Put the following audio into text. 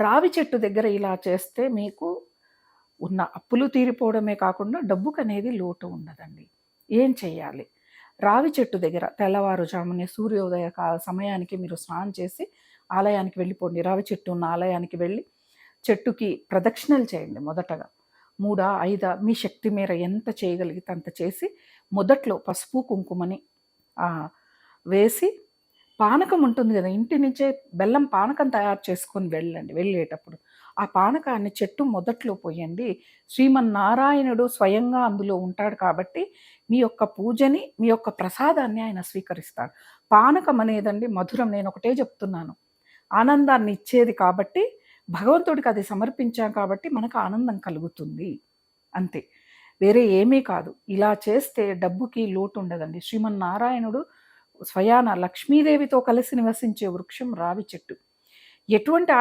రావి చెట్టు దగ్గర ఇలా చేస్తే మీకు ఉన్న అప్పులు తీరిపోవడమే కాకుండా డబ్బుకనేది లోటు ఉండదండి. ఏం చెయ్యాలి? రావి చెట్టు దగ్గర తెల్లవారుజామునే సూర్యోదయ సమయానికి మీరు స్నానం చేసి ఆలయానికి వెళ్ళిపోండి. రావి చెట్టు ఉన్న ఆలయానికి వెళ్ళి చెట్టుకి ప్రదక్షిణలు చేయండి మొదటగా. 3, 5 మీ శక్తి మేర ఎంత చేయగలిగితే అంత చేసి మొదట్లో పసుపు, కుంకుమని వేసి పానకం ఉంటుంది కదా, ఇంటి నుంచే బెల్లం పానకం తయారు చేసుకొని వెళ్ళండి. వెళ్ళేటప్పుడు ఆ పానకాన్ని చెట్టు మొదట్లో పోయండి. శ్రీమన్నారాయణుడు స్వయంగా అందులో ఉంటాడు కాబట్టి మీ యొక్క పూజని, మీ యొక్క ప్రసాదాన్ని ఆయన స్వీకరిస్తాడు. పానకం అనేదండి మధురం. నేను ఒకటే చెప్తున్నాను, ఆనందాన్ని ఇచ్చేది కాబట్టి భగవంతుడికి అది సమర్పించాం కాబట్టి మనకు ఆనందం కలుగుతుంది అంతే, వేరే ఏమీ కాదు. ఇలా చేస్తే డబ్బుకి లోటు ఉండదండి. శ్రీమన్నారాయణుడు స్వయాన లక్ష్మీదేవితో కలిసి నివసించే వృక్షం రావి చెట్టు. ఎటువంటి